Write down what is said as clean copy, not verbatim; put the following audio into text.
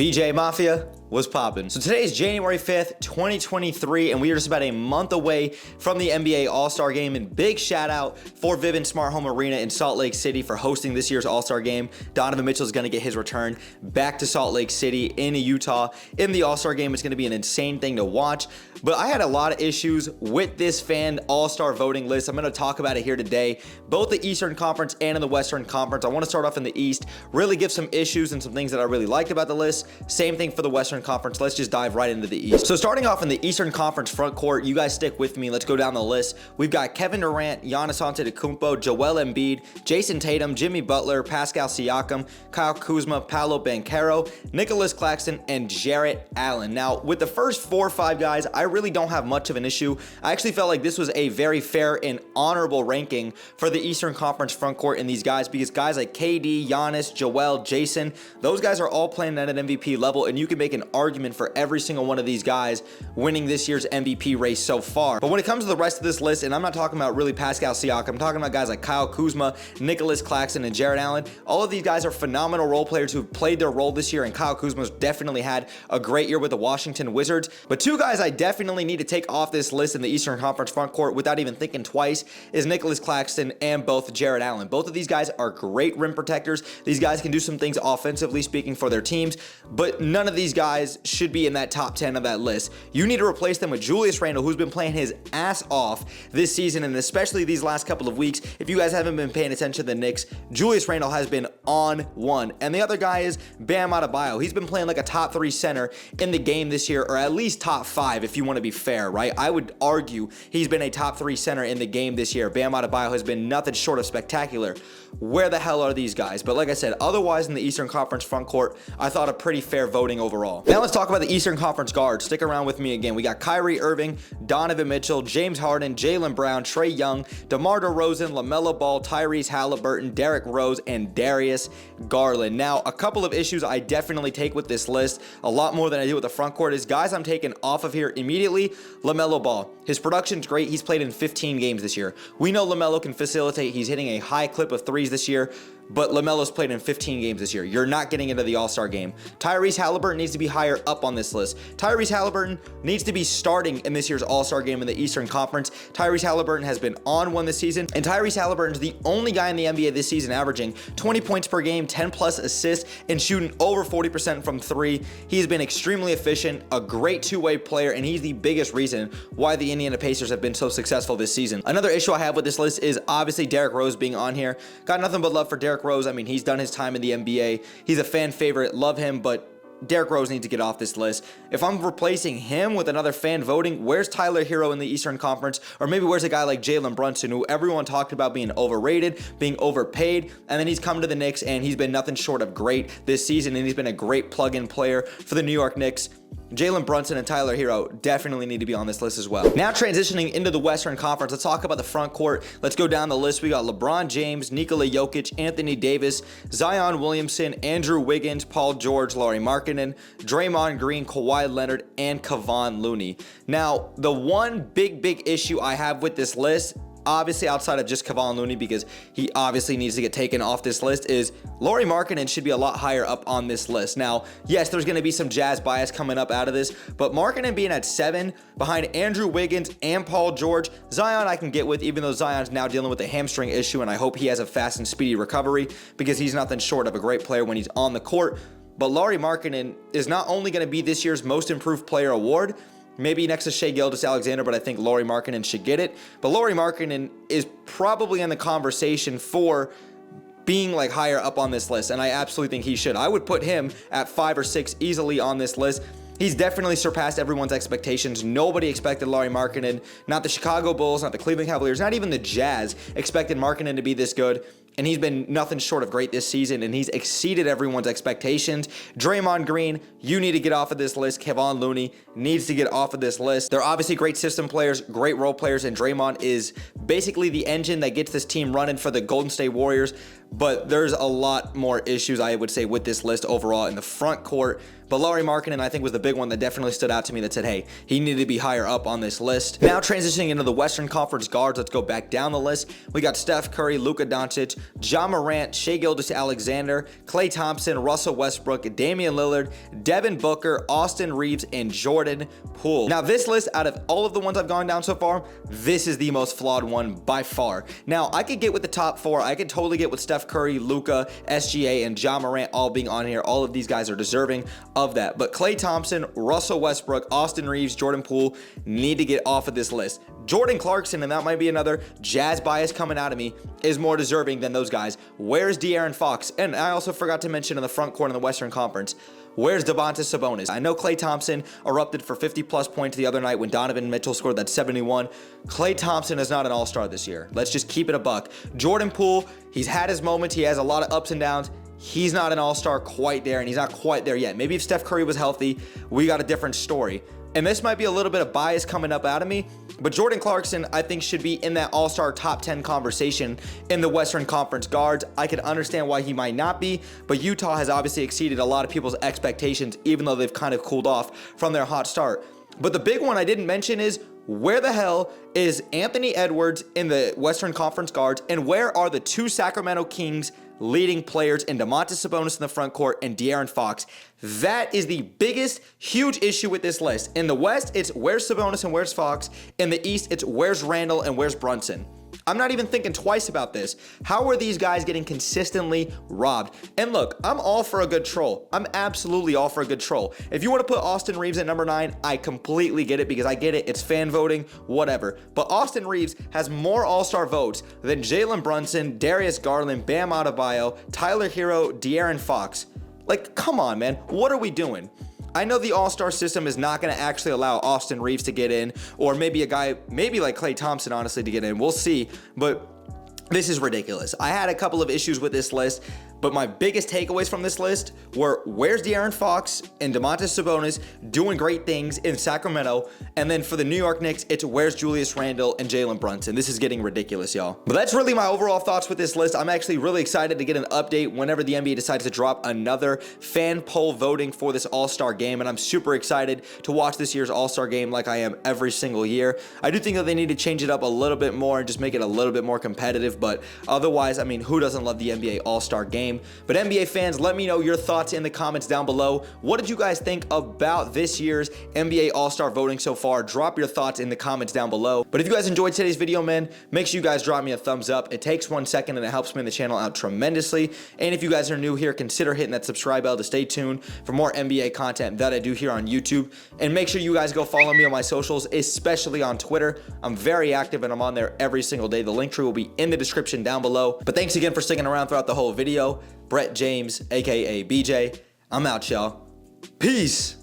BJ Mafia was popping. So today is January 5th, 2023, and we are just about a month away from the NBA All-Star Game. And big shout out for Vivint Smart Home Arena in Salt Lake City for hosting this year's All-Star Game. Donovan Mitchell is going to get his return back to Salt Lake City in Utah in the All-Star Game. It's going to be an insane thing to watch. But I had a lot of issues with this fan All-Star voting list. I'm going to talk about it here today, both the Eastern Conference and in the Western Conference. I want to start off in the East, really give some issues and some things that I really liked about the list. Same thing for the Western Conference. Let's just dive right into the East. So starting off in the Eastern Conference front court, you guys stick with me. Let's go down the list. We've got Kevin Durant, Giannis Antetokounmpo, Joel Embiid, Jason Tatum, Jimmy Butler, Pascal Siakam, Kyle Kuzma, Paolo Banchero, Nicholas Claxton, and Jarrett Allen. Now, with the first 4 or 5 guys, I really don't have much of an issue. I actually felt like this was a very fair and honorable ranking for the Eastern Conference front court in these guys, because guys like KD, Giannis, Joel, Jason, those guys are all playing at an MVP level, and you can make an argument for every single one of these guys winning this year's MVP race so far. But when it comes to the rest of this list, and I'm not talking about really Pascal Siakam, I'm talking about guys like Kyle Kuzma, Nicholas Claxton, and Jarrett Allen. All of these guys are phenomenal role players who've played their role this year, and Kyle Kuzma's definitely had a great year with the Washington Wizards. But 2 guys I definitely need to take off this list in the Eastern Conference front court without even thinking twice is Nicholas Claxton and both Jarrett Allen. Both of these guys are great rim protectors. These guys can do some things offensively speaking for their teams, but none of these guys should be in that top 10 of that list. You need to replace them with Julius Randle, who's been playing his ass off this season, and especially these last couple of weeks. If you guys haven't been paying attention to the Knicks, Julius Randle has been on one. And the other guy is Bam Adebayo. He's been playing like a top 3 center in the game this year, or at least top 5 if you want to be fair, right? I would argue he's been a top 3 center in the game this year. Bam Adebayo has been nothing short of spectacular. Where the hell are these guys? But like I said, otherwise in the Eastern Conference front court, I thought a pretty fair voting overall. Now let's talk about the Eastern Conference guards. Stick around with me again. We got Kyrie Irving, Donovan Mitchell, James Harden, Jaylen Brown, Trae Young, DeMar DeRozan, LaMelo Ball, Tyrese Halliburton, Derrick Rose, and Darius Garland. Now, a couple of issues I definitely take with this list, a lot more than I do with the front court, is guys I'm taking off of here immediately. LaMelo Ball. His production's great. He's played in 15 games this year. We know LaMelo can facilitate. He's hitting a high clip of threes this year, but LaMelo's played in 15 games this year. You're not getting into the All-Star game. Tyrese Halliburton needs to be higher up on this list. Tyrese Halliburton needs to be starting in this year's All-Star game in the Eastern Conference. Tyrese Halliburton has been on one this season, and Tyrese Halliburton is the only guy in the NBA this season averaging 20 points per game, 10 plus assists, and shooting over 40% from 3. He's been extremely efficient, a great two-way player, and he's the biggest reason why the Indiana Pacers have been so successful this season. Another issue I have with this list is obviously Derrick Rose being on here. Got nothing but love for Derrick Rose. I mean, he's done his time in the NBA. He's a fan favorite. Love him, but Derrick Rose needs to get off this list. If I'm replacing him with another fan voting, where's Tyler Hero in the Eastern Conference? Or maybe where's a guy like Jalen Brunson, who everyone talked about being overrated, being overpaid, and then he's come to the Knicks and he's been nothing short of great this season, and he's been a great plug-in player for the New York Knicks. Jalen Brunson and Tyler Hero definitely need to be on this list as well. Now transitioning into the Western Conference, let's talk about the front court. Let's go down the list. We got LeBron James, Nikola Jokic, Anthony Davis, Zion Williamson, Andrew Wiggins, Paul George, Lauri Markkanen, Draymond Green, Kawhi Leonard, and Kevon Looney. Now, the one big issue I have with this list, obviously outside of just Kevon Looney, because he obviously needs to get taken off this list, is Lauri Markkanen should be a lot higher up on this list. Now, yes, there's going to be some Jazz bias coming up out of this, but Markkanen being at 7 behind Andrew Wiggins and Paul George, Zion I can get with, even though Zion's now dealing with a hamstring issue, and I hope he has a fast and speedy recovery, because he's nothing short of a great player when he's on the court. But Lauri Markkanen is not only going to be this year's Most Improved Player award, maybe next to Shai Gilgeous-Alexander, but I think Lauri Markkanen should get it. But Lauri Markkanen is probably in the conversation for being like higher up on this list, and I absolutely think he should. I would put him at 5 or 6 easily on this list. He's definitely surpassed everyone's expectations. Nobody expected Lauri Markkanen, not the Chicago Bulls, not the Cleveland Cavaliers, not even the Jazz expected Markkanen to be this good. And he's been nothing short of great this season, and he's exceeded everyone's expectations. Draymond Green, you need to get off of this list. Kevon Looney needs to get off of this list. They're obviously great system players, great role players, and Draymond is basically the engine that gets this team running for the Golden State Warriors. but there's a lot more issues, I would say, with this list overall in the front court. But Lauri Markkanen, I think, was the big one that definitely stood out to me that said, hey, he needed to be higher up on this list. Now transitioning into the Western Conference guards, let's go back down the list. We got Steph Curry, Luka Doncic, Ja Morant, Shai Gilgeous-Alexander, Klay Thompson, Russell Westbrook, Damian Lillard, Devin Booker, Austin Reeves, and Jordan Poole. Now this list, out of all of the ones I've gone down so far, this is the most flawed one by far. Now I could get with the top four. I could totally get with Steph Curry, Luka, SGA, and Ja Morant all being on here. All of these guys are deserving of that. But Klay Thompson, Russell Westbrook, Austin Reeves, Jordan Poole need to get off of this list. Jordan Clarkson, and that might be another Jazz bias coming out of me, is more deserving than those guys. Where's De'Aaron Fox? And I also forgot to mention in the front court in the Western Conference, where's Domantas Sabonis? I know Klay Thompson erupted for 50-plus points the other night when Donovan Mitchell scored that 71. Klay Thompson is not an all-star this year. Let's just keep it a buck. Jordan Poole, he's had his moments. He has a lot of ups and downs. He's not an all-star quite there, and he's not quite there yet. Maybe if Steph Curry was healthy, we got a different story. And this might be a little bit of bias coming up out of me, but Jordan Clarkson, I think, should be in that all-star top 10 conversation in the Western Conference guards. I could understand why he might not be, but Utah has obviously exceeded a lot of people's expectations, even though they've kind of cooled off from their hot start. But the big one I didn't mention is, where the hell is Anthony Edwards in the Western Conference guards, and where are the two Sacramento Kings leading players in Domantas Sabonis in the front court and De'Aaron Fox? That is the biggest, huge issue with this list. In the West, it's where's Sabonis and where's Fox. In the East, it's where's Randall and where's Brunson. I'm not even thinking twice about this. How are these guys getting consistently robbed? And look, I'm all for a good troll. I'm absolutely all for a good troll. If you want to put Austin Reeves at number 9, I completely get it, because I get it. It's fan voting, whatever. But Austin Reeves has more all-star votes than Jalen Brunson, Darius Garland, Bam Adebayo, Tyler Hero, De'Aaron Fox. Like, come on, man. What are we doing? I know the all-star system is not going to actually allow Austin Reeves to get in, or maybe a guy, maybe like Klay Thompson, honestly, to get in. We'll see, but this is ridiculous. I had a couple of issues with this list, but my biggest takeaways from this list were where's De'Aaron Fox and Domantas Sabonis doing great things in Sacramento, and then for the New York Knicks, it's where's Julius Randle and Jalen Brunson. This is getting ridiculous, y'all. But that's really my overall thoughts with this list. I'm actually really excited to get an update whenever the NBA decides to drop another fan poll voting for this All-Star game, and I'm super excited to watch this year's All-Star game like I am every single year. I do think that they need to change it up a little bit more and just make it a little bit more competitive, but otherwise, I mean, who doesn't love the NBA All-Star game? But NBA fans, let me know your thoughts in the comments down below. What did you guys think about this year's NBA All-Star voting so far? Drop your thoughts in the comments down below. But if you guys enjoyed today's video, man, make sure you guys drop me a thumbs up. It takes 1 second and it helps me in the channel out tremendously. And if you guys are new here, consider hitting that subscribe bell to stay tuned for more NBA content that I do here on YouTube. And make sure you guys go follow me on my socials, especially on Twitter. I'm very active and I'm on there every single day. The link tree will be in the description down below. But thanks again for sticking around throughout the whole video. Brett James, aka BJ. I'm out, y'all. Peace.